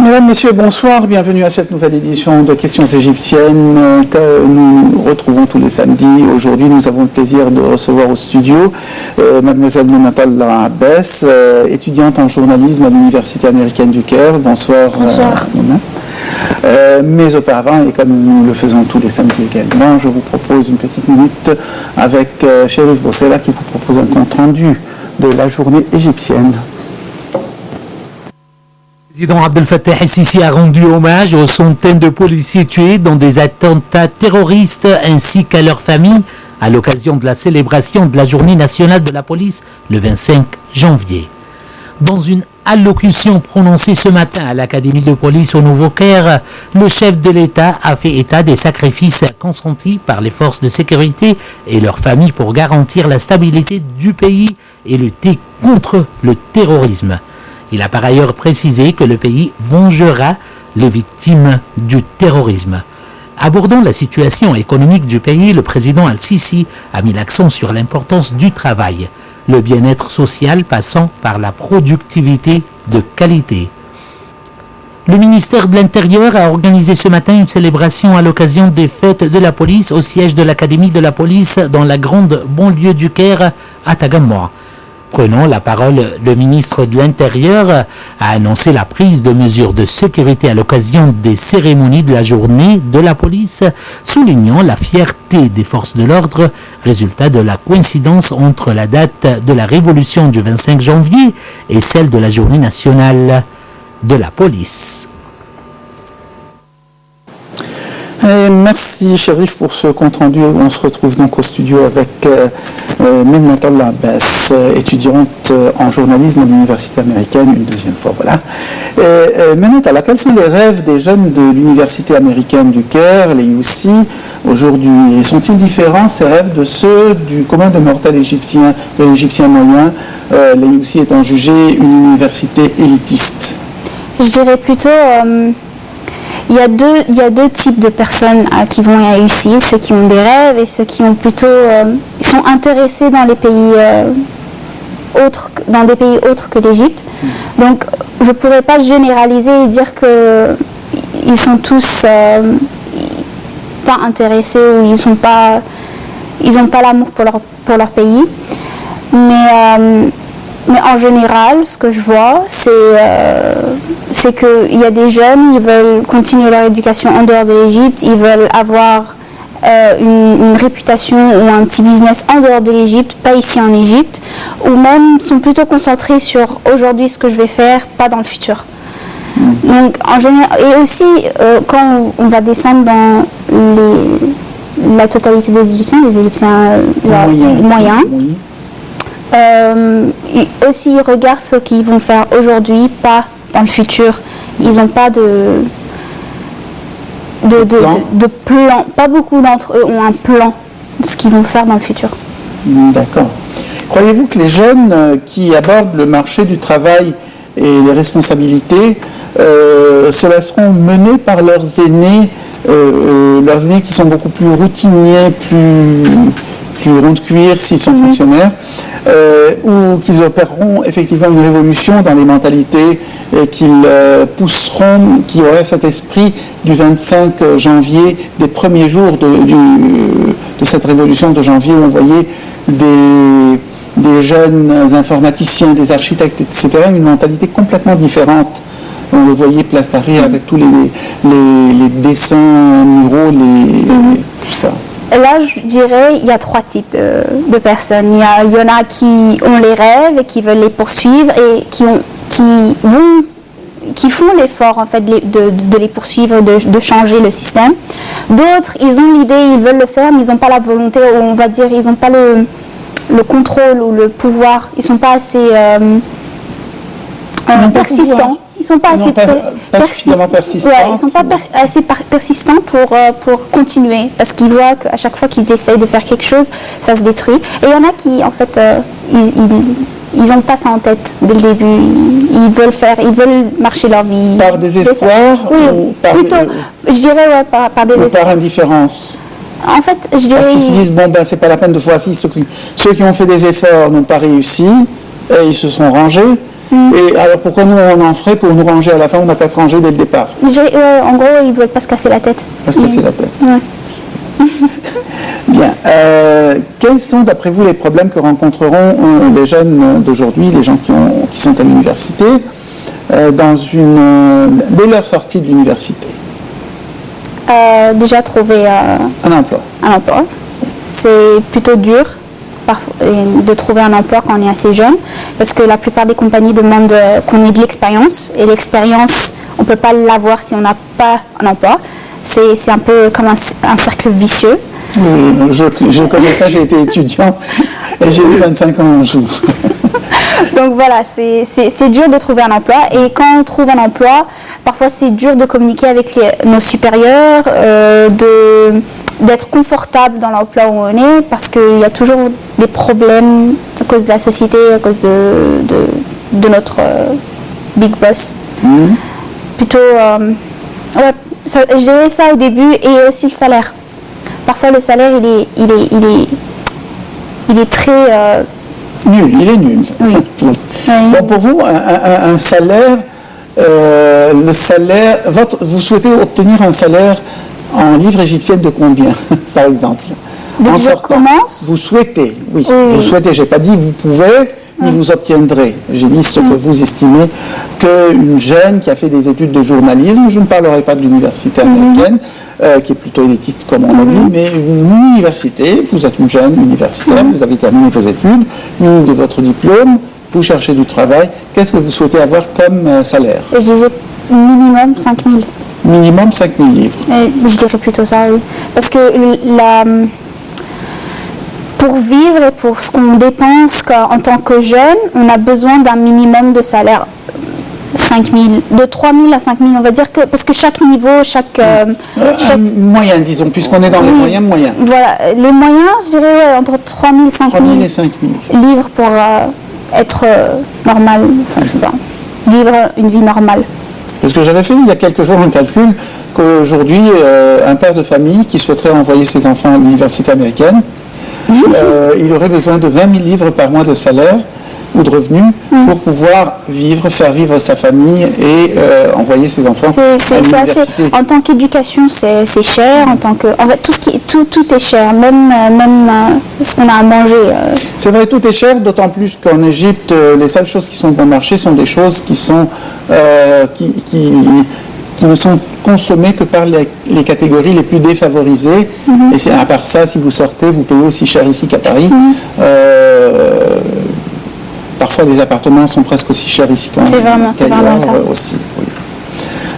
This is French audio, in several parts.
Mesdames, Messieurs, bonsoir. Bienvenue à cette nouvelle édition de Questions égyptiennes que nous retrouvons tous les samedis. Aujourd'hui, nous avons le plaisir de recevoir au studio Mademoiselle Menatalla Abbès, étudiante en journalisme à l'Université américaine du Caire. Bonsoir. Bonsoir. Mais auparavant, et comme nous le faisons tous les samedis également, je vous propose une petite minute avec Cherif Bossela qui vous propose un compte rendu de la journée égyptienne. Le président Abdel Fattah el-Sisi a rendu hommage aux centaines de policiers tués dans des attentats terroristes ainsi qu'à leurs familles à l'occasion de la célébration de la journée nationale de la police le 25 janvier. Dans une allocution prononcée ce matin à l'Académie de police au Nouveau-Caire, le chef de l'État a fait état des sacrifices consentis par les forces de sécurité et leurs familles pour garantir la stabilité du pays et lutter contre le terrorisme. Il a par ailleurs précisé que le pays vengera les victimes du terrorisme. Abordant la situation économique du pays, le président Al-Sisi a mis l'accent sur l'importance du travail, le bien-être social passant par la productivité de qualité. Le ministère de l'Intérieur a organisé ce matin une célébration à l'occasion des fêtes de la police au siège de l'Académie de la police dans la grande banlieue du Caire à Tagammoua. Prenant la parole, le ministre de l'Intérieur a annoncé la prise de mesures de sécurité à l'occasion des cérémonies de la journée de la police, soulignant la fierté des forces de l'ordre, résultat de la coïncidence entre la date de la révolution du 25 janvier et celle de la journée nationale de la police. Merci Cherif pour ce compte rendu. On se retrouve donc au studio avec Menatalla Abbès, étudiante en journalisme à l'Université américaine, une deuxième fois. Voilà. Menatalla, quels sont les rêves des jeunes de l'Université américaine du Caire, les UC, aujourd'hui? Et sont-ils différents, ces rêves, de ceux du commun des mortels égyptiens, de l'Égyptien moyen, les UC étant jugés une université élitiste? Je dirais plutôt... Il y a deux types de personnes qui vont réussir, ceux qui ont des rêves et ceux qui ont plutôt sont intéressés dans les pays dans des pays autres que l'Égypte. Donc je ne pourrais pas généraliser et dire que ils sont tous pas intéressés ou ils n'ont pas l'amour pour leur pays. Mais en général, ce que je vois, c'est qu'il y a des jeunes, ils veulent continuer leur éducation en dehors de l'Égypte, ils veulent avoir une réputation ou un petit business en dehors de l'Égypte, pas ici en Égypte, ou même sont plutôt concentrés sur aujourd'hui ce que je vais faire, pas dans le futur. Donc en général, et aussi quand on va descendre dans la totalité des Égyptiens moyens. Oui. Aussi ils regardent ce qu'ils vont faire aujourd'hui, pas dans le futur. Ils n'ont pas de plan. Pas beaucoup d'entre eux ont un plan de ce qu'ils vont faire dans le futur. D'accord. Croyez-vous que les jeunes qui abordent le marché du travail et les responsabilités se laisseront mener par leurs aînés qui sont beaucoup plus routiniers, plus ronds de cuir s'ils sont fonctionnaires, ou qu'ils opéreront effectivement une révolution dans les mentalités et qu'ils pousseront, qui auraient cet esprit du 25 janvier, des premiers jours de cette révolution de janvier où on voyait des jeunes informaticiens, des architectes, etc., une mentalité complètement différente. On le voyait Place Tahrir avec tous les dessins muraux, tout ça. Là, je dirais, il y a trois types de personnes. Il y en a qui ont les rêves et qui veulent les poursuivre et qui font l'effort en fait de les poursuivre, de changer le système. D'autres, ils ont l'idée, ils veulent le faire, mais ils n'ont pas la volonté, ou on va dire, ils n'ont pas le contrôle ou le pouvoir. Ils ne sont pas assez persistants. Ils sont pas assez persistants. Ouais, ils sont pas assez persistants pour continuer, parce qu'ils voient qu'à chaque fois qu'ils essayent de faire quelque chose, ça se détruit. Et il y en a qui, en fait, ils ont pas ça en tête dès le début. ils veulent marcher leur vie. Par désespoir Oui, ou par, plutôt, je dirais par désespoir. par indifférence? En fait, je dirais... Parce qu'ils se disent, bon, ben, c'est pas la peine de voici ceux qui ont fait des efforts n'ont pas réussi, et ils se sont rangés. Et alors pourquoi nous on en ferait pour nous ranger à la fin? On n'a qu'à se ranger dès le départ. En gros, ils veulent pas se casser la tête. Pas se casser la tête. Ouais. Bien. Quels sont d'après vous les problèmes que rencontreront les jeunes d'aujourd'hui, les gens qui sont à l'université, dès leur sortie de l'université? Déjà trouver Un emploi. un emploi. C'est plutôt dur de trouver un emploi quand on est assez jeune, parce que la plupart des compagnies demandent qu'on ait de l'expérience, et l'expérience, on ne peut pas l'avoir si on n'a pas un emploi. C'est un peu comme un cercle vicieux. Je connais ça, j'ai été étudiant et j'ai eu 25 ans un jour. Donc voilà, c'est dur de trouver un emploi, et quand on trouve un emploi, parfois c'est dur de communiquer avec nos supérieurs, d'être confortable dans l'emploi où on est, parce qu'il y a toujours des problèmes à cause de la société, à cause de notre big boss. Plutôt, je dirais ça au début, et aussi le salaire. Parfois le salaire il est très... Nul, il est nul. Oui. Bon, pour vous, un salaire, le salaire, vous souhaitez obtenir un salaire en livres égyptiennes de combien, par exemple? Dès que je commence? Vous souhaitez, oui. Oui. Vous souhaitez, je n'ai pas dit vous pouvez, ni vous obtiendrez. J'ai dit ce que vous estimez qu'une jeune qui a fait des études de journalisme, je ne parlerai pas de l'université américaine, qui est plutôt élitiste comme on l'a dit, mais une université, vous êtes une jeune universitaire, vous avez terminé vos études, muni de votre diplôme, vous cherchez du travail, qu'est-ce que vous souhaitez avoir comme salaire? Je disais minimum 5 000. Minimum 5 000 livres. Je dirais plutôt ça, oui. Parce que pour vivre et pour ce qu'on dépense en tant que jeune, on a besoin d'un minimum de salaire. 5 000, de 3 000 à 5 000, on va dire que, parce que chaque niveau, moyen, disons, puisqu'on est dans les moyens. Voilà, les moyens, je dirais entre 3 000 et 5 000. 3 000 et 5 000. Livres pour être normal, enfin, je sais pas, vivre une vie normale. Parce que j'avais fait il y a quelques jours un calcul qu'aujourd'hui, un père de famille qui souhaiterait envoyer ses enfants à l'université américaine, il aurait besoin de 20 000 livres par mois de salaire ou de revenus pour pouvoir faire vivre sa famille et envoyer ses enfants à l'université. En tant qu'éducation, c'est cher. En fait, tout est cher, même ce qu'on a à manger. C'est vrai, tout est cher, d'autant plus qu'en Égypte, les seules choses qui sont bon marché sont des choses qui sont qui ne sont consommées que par les catégories les plus défavorisées. Et c'est à part ça, si vous sortez, vous payez aussi cher ici qu'à Paris. Parfois, les appartements sont presque aussi chers ici qu'en c'est vraiment le cas. Aussi. Oui.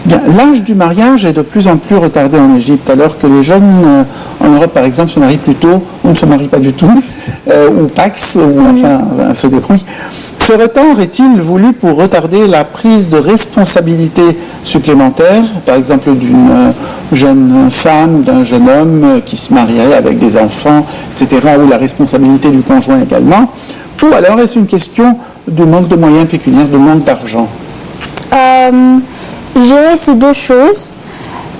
Bien, l'âge du mariage est de plus en plus retardé en Égypte, alors que les jeunes en Europe, par exemple, se marient plus tôt ou ne se marient pas du tout, ou pax, ou enfin se débrouillent. Aurait-il voulu pour retarder la prise de responsabilité supplémentaire, par exemple d'une jeune femme ou d'un jeune homme qui se marierait avec des enfants, etc., ou la responsabilité du conjoint également, ou alors est-ce une question de manque de moyens pécuniaires, de manque d'argent? Je dirais ces deux choses.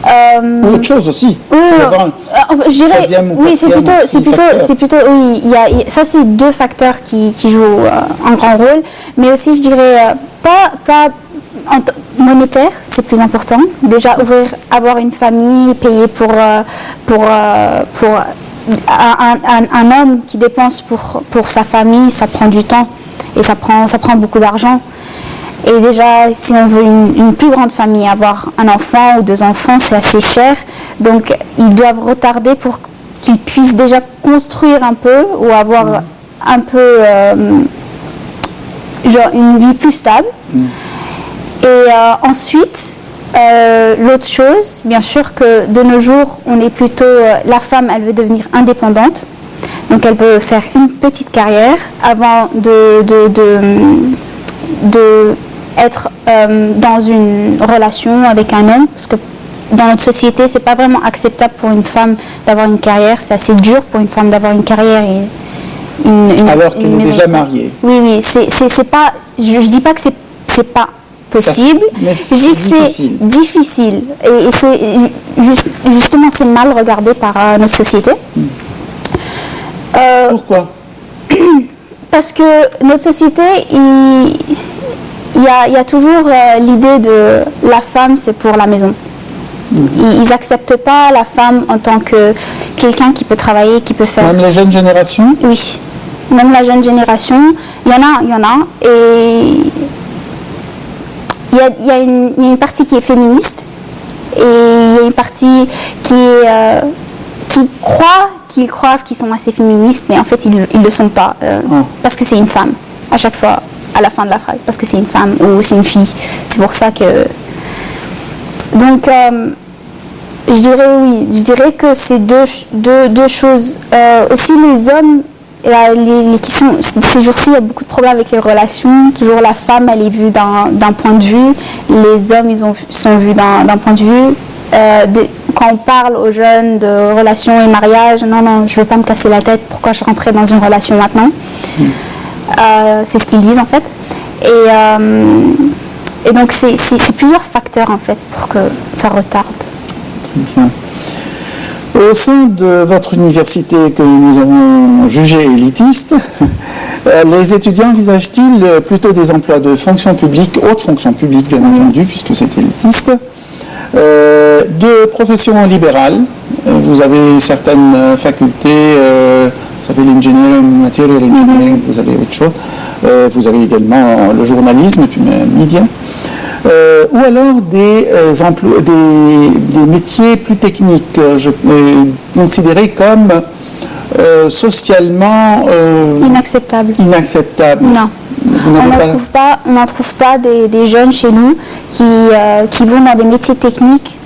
Ou autre chose aussi. Je dirais, oui, c'est plutôt, oui, ça c'est deux facteurs qui jouent un grand rôle, mais aussi je dirais pas monétaire, c'est plus important. Déjà avoir une famille, payer pour un homme qui dépense pour sa famille, ça prend du temps et ça prend beaucoup d'argent. Et déjà, si on veut une plus grande famille, avoir un enfant ou deux enfants, c'est assez cher. Donc, ils doivent retarder pour qu'ils puissent déjà construire un peu ou avoir un peu une vie plus stable. Et ensuite, l'autre chose, bien sûr que de nos jours, on est plutôt... la femme, elle veut devenir indépendante. Donc, elle veut faire une petite carrière avant de être dans une relation avec un homme, parce que dans notre société, c'est pas vraiment acceptable pour une femme d'avoir une carrière. C'est assez dur pour une femme d'avoir une carrière et alors qu'elle est déjà mariée. Oui, c'est pas. Je dis pas que c'est c'est pas possible. Mais Je dis que c'est difficile. Et justement, c'est mal regardé par notre société. Pourquoi? Parce que notre société, il y a toujours l'idée de la femme, c'est pour la maison. Ils n'acceptent pas la femme en tant que quelqu'un qui peut travailler, qui peut faire... Même les jeunes générations? Oui, même la jeune génération, il y en a. Et il y a une partie qui est féministe et il y a une partie qui croient qu'ils sont assez féministes, mais en fait ils ne le sont pas, parce que c'est une femme, à chaque fois, à la fin de la phrase, parce que c'est une femme ou c'est une fille. C'est pour ça que... Donc, je dirais que c'est deux choses. Aussi les hommes, ces jours-ci, il y a beaucoup de problèmes avec les relations. Toujours la femme, elle est vue d'un point de vue. Les hommes, sont vus d'un point de vue. Quand on parle aux jeunes de relations et mariage, non, je ne veux pas me casser la tête. Pourquoi je rentrais dans une relation maintenant? C'est ce qu'ils disent en fait. Et donc c'est plusieurs facteurs en fait pour que ça retarde. Bien. Au sein de votre université que nous avons jugée élitiste, les étudiants envisagent-ils plutôt des emplois de fonction publique, haute fonction publique bien entendu, puisque c'est élitiste, de profession libérale? Vous avez certaines facultés, vous avez l'engineering, material engineering, vous avez autre chose, vous avez également le journalisme et puis médias. Ou alors des métiers plus techniques, considérés comme socialement inacceptables. Non. On n'en trouve pas des jeunes chez nous qui vont dans des métiers techniques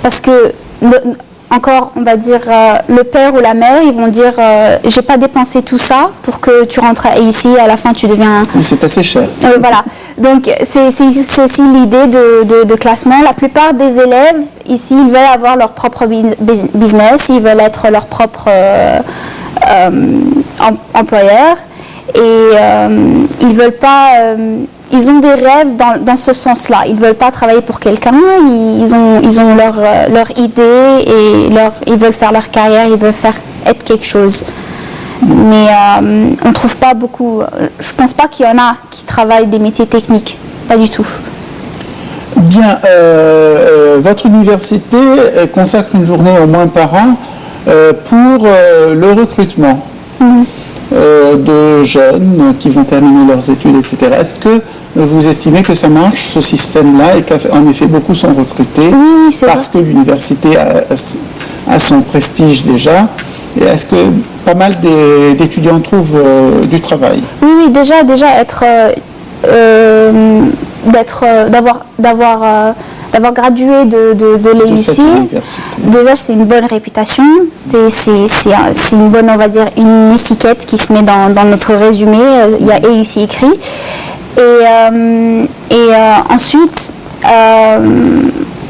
parce que encore, on va dire, le père ou la mère, ils vont dire j'ai pas dépensé tout ça pour que tu rentres ici, à la fin tu deviens... Oui, c'est assez cher. Voilà. Donc, c'est aussi l'idée de classement. La plupart des élèves, ici, ils veulent avoir leur propre business, ils veulent être leur propre employeur. Et ils veulent pas... ils ont des rêves dans ce sens-là. Ils ne veulent pas travailler pour quelqu'un, ils ont leur idée et ils veulent faire leur carrière, ils veulent être quelque chose. Mais on ne trouve pas beaucoup. Je ne pense pas qu'il y en a qui travaillent des métiers techniques, pas du tout. Bien, votre université consacre une journée au moins par an pour le recrutement. De jeunes qui vont terminer leurs études, etc. Est-ce que vous estimez que ça marche, ce système-là, et qu'en effet beaucoup sont recrutés parce que l'université a son prestige déjà? Et est-ce que pas mal d'étudiants trouvent du travail? Oui, déjà d'avoir gradué de l'EUC, déjà c'est une bonne réputation, c'est une bonne, on va dire, une étiquette qui se met dans notre résumé, il y a EUC écrit. Et ensuite,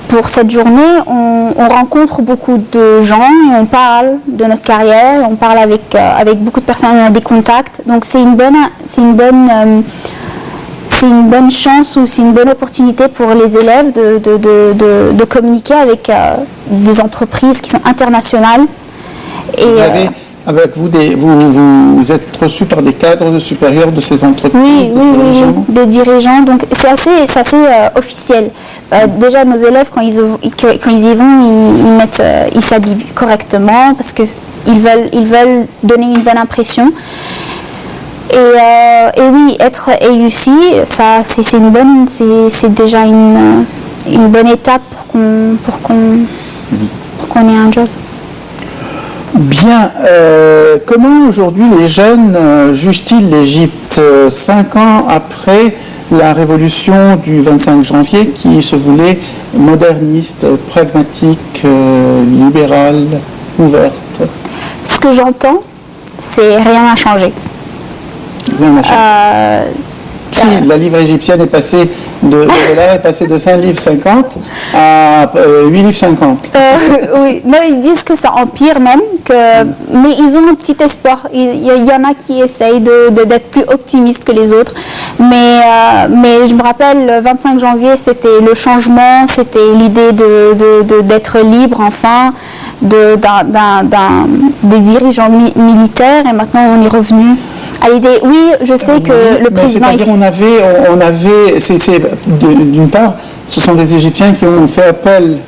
pour cette journée, on rencontre beaucoup de gens, et on parle de notre carrière, on parle avec beaucoup de personnes, on a des contacts, donc c'est une bonne chance ou c'est une bonne opportunité pour les élèves de communiquer avec des entreprises qui sont internationales. Et, avec vous, vous êtes reçus par des cadres supérieurs de ces entreprises, des dirigeants. Donc c'est assez officiel. Déjà nos élèves quand ils y vont, ils s'habillent correctement parce que ils veulent donner une bonne impression. Et oui, être EUC, ça c'est déjà une bonne étape pour qu'on ait un job. Bien, comment aujourd'hui les jeunes jugent-ils l'Égypte 5 ans après la révolution du 25 janvier qui se voulait moderniste, pragmatique, libérale, ouverte? Ce que j'entends, c'est rien n'a changé. Si, la livre égyptienne est passée de 5 livres 50 à 8 livres 50. Oui, non, ils disent que ça empire même, mais ils ont un petit espoir. Il y en a qui essayent d'être plus optimistes que les autres. Mais je me rappelle, le 25 janvier, c'était le changement, c'était l'idée d'être libre enfin des dirigeants militaires, et maintenant on est revenu à l'idée. Oui, je sais que le président... C'est-à-dire d'une part, ce sont les Égyptiens qui ont fait appel,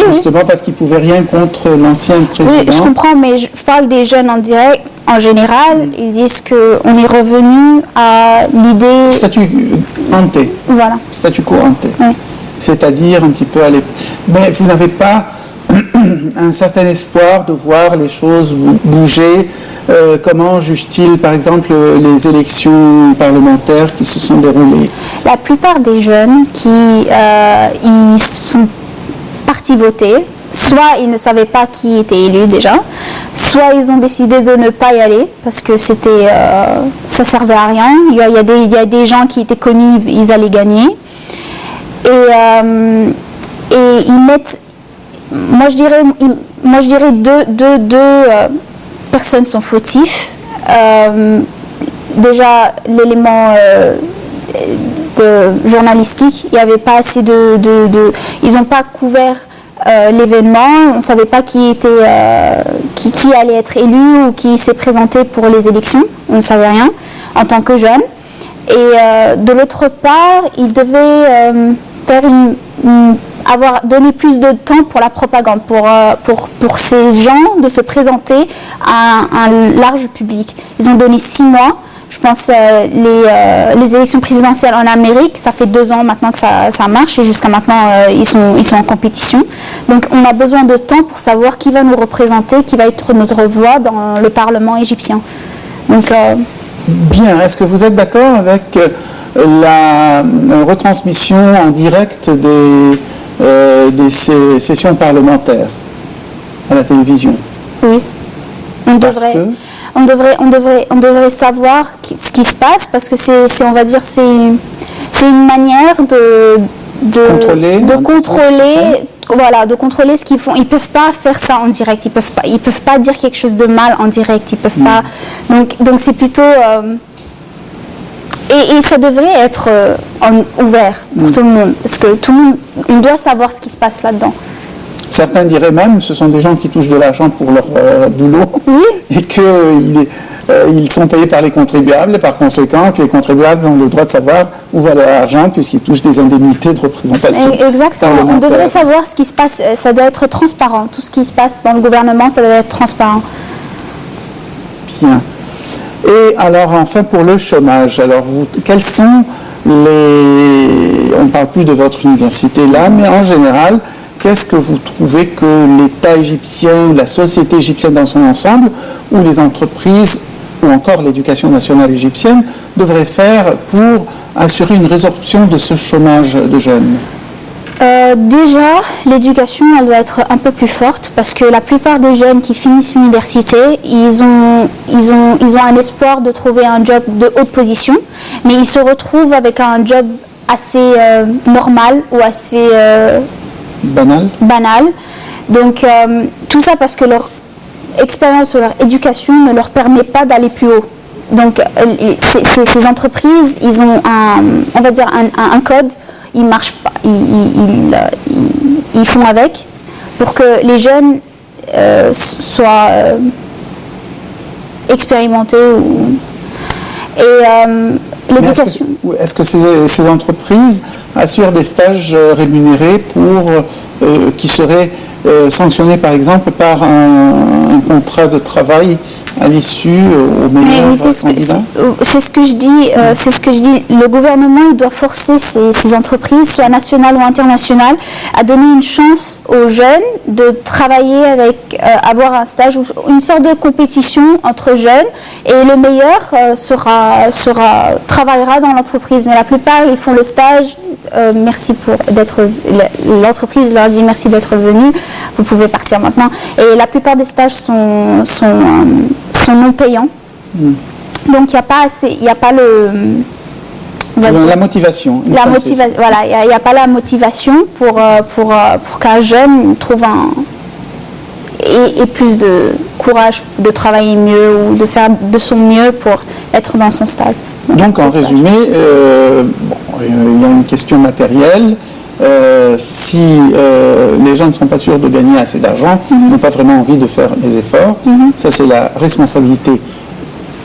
justement parce qu'ils ne pouvaient rien contre l'ancien président. Oui, je comprends, mais je parle des jeunes en direct. En général, ils disent qu'on est revenu à l'idée... Statut ante. Voilà. Statut quo ante. Oui. C'est-à-dire un petit peu à l'époque. Mais vous n'avez pas un certain espoir de voir les choses bouger. Comment juge-t-il, par exemple, les élections parlementaires qui se sont déroulées? La plupart des jeunes ils sont partis voter, soit ils ne savaient pas qui était élu déjà, soit ils ont décidé de ne pas y aller parce que ça servait à rien. Il y a des gens qui étaient connus, ils allaient gagner. Et ils mettent... Moi je dirais deux personnes sont fautifs. Déjà, l'élément journalistique, il n'y avait pas assez ils n'ont pas couvert l'événement, on ne savait pas qui allait être élu ou qui s'est présenté pour les élections, on ne savait rien en tant que jeune. Et de l'autre part, ils devaient faire avoir donné plus de temps pour la propagande, pour ces gens de se présenter à un large public. Ils ont donné 6 mois. Je pense les élections présidentielles en Amérique, ça fait 2 ans maintenant que ça marche, et jusqu'à maintenant ils sont en compétition. Donc on a besoin de temps pour savoir qui va nous représenter, qui va être notre voix dans le Parlement égyptien. Donc, Bien, est-ce que vous êtes d'accord avec la retransmission en direct des sessions parlementaires à la télévision? Oui, on devrait savoir ce qui se passe, parce que c'est une manière de contrôler ce qu'ils font. Ils peuvent pas faire ça en direct, ils peuvent pas dire quelque chose de mal en direct, ils peuvent pas. Donc c'est plutôt et ça devrait être ouvert pour tout le monde, parce que tout le monde, on doit savoir ce qui se passe là-dedans. Certains diraient même que ce sont des gens qui touchent de l'argent pour leur boulot, et qu'ils sont payés par les contribuables, et par conséquent que les contribuables ont le droit de savoir où va leur argent, puisqu'ils touchent des indemnités de représentation. Exactement, on devrait savoir ce qui se passe, ça doit être transparent, tout ce qui se passe dans le gouvernement, ça doit être transparent. Bien. Et alors enfin pour le chômage, alors quels sont on ne parle plus de votre université là, mais en général, qu'est-ce que vous trouvez que l'État égyptien, ou la société égyptienne dans son ensemble, ou les entreprises, ou encore l'éducation nationale égyptienne, devraient faire pour assurer une résorption de ce chômage de jeunes? Déjà, l'éducation, elle doit être un peu plus forte, parce que la plupart des jeunes qui finissent l'université, ils ont un espoir de trouver un job de haute position, mais ils se retrouvent avec un job assez normal ou assez banal. Donc tout ça parce que leur expérience ou leur éducation ne leur permet pas d'aller plus haut. Donc ces entreprises, ils ont un code, ils marchent pas, ils font avec pour que les jeunes soient expérimentés. L'éducation. Est-ce que ces entreprises assurent des stages rémunérés qui seraient sanctionnés par exemple par un contrat de travail à l'issue au meilleur candidat? C'est ce que je dis. Le gouvernement, il doit forcer ces entreprises, soit nationales ou internationales, à donner une chance aux jeunes de travailler avoir un stage ou une sorte de compétition entre jeunes, et le meilleur travaillera dans l'entreprise. Mais la plupart, ils font le stage. Merci l'entreprise leur dit merci d'être venu, vous pouvez partir maintenant. Et la plupart des stages sont non payants. Donc il n'y a pas la motivation. Voilà, il n'y a pas la motivation pour qu'un jeune trouve et plus de courage de travailler mieux ou de faire de son mieux pour être dans son stage. Donc en résumé, il y a une question matérielle. Si les gens ne sont pas sûrs de gagner assez d'argent, n'ont pas vraiment envie de faire les efforts, ça c'est la responsabilité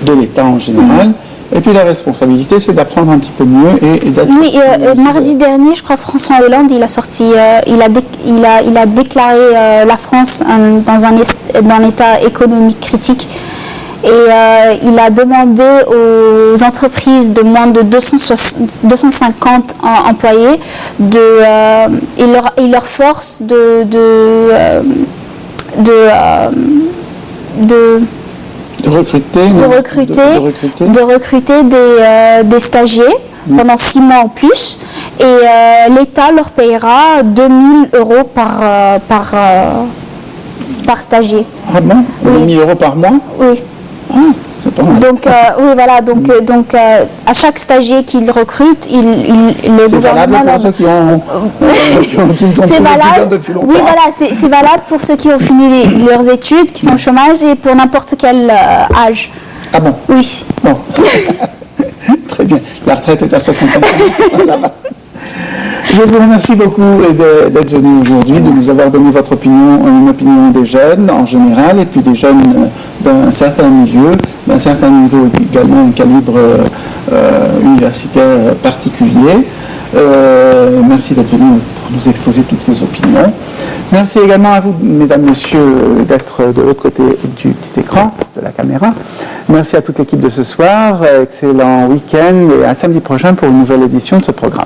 de l'État en général. Et puis la responsabilité, c'est d'apprendre un petit peu mieux et d'être... Oui, mardi dernier, je crois, François Hollande, il a sorti, il a déclaré la France dans un état économique critique. Et il a demandé aux entreprises de moins de 250 employés il leur force de recruter des stagiaires pendant 6 mois en plus, et l'État leur payera 2 000 € par stagiaire. Ah bon, 2 000 € par mois? Oui. Ah, c'est pas mal. Donc, oui, voilà, donc à chaque stagiaire qu'il recrute, le c'est gouvernement... valable pour ceux qui ont qui ne sont pas étudiants depuis longtemps. Oui, voilà, c'est valable pour ceux qui ont fini leurs études, qui sont au chômage, et pour n'importe quel âge. Ah bon? Oui. Bon. Très bien. La retraite est à 65 ans. Là-bas. Je vous remercie beaucoup d'être venu aujourd'hui, de nous avoir donné votre opinion, une opinion des jeunes en général, et puis des jeunes d'un certain milieu, d'un certain niveau également, un calibre universitaire particulier. Merci d'être venu pour nous exposer toutes vos opinions. Merci également à vous, mesdames, messieurs, d'être de l'autre côté du petit écran, de la caméra. Merci à toute l'équipe de ce soir. Excellent week-end et à samedi prochain pour une nouvelle édition de ce programme.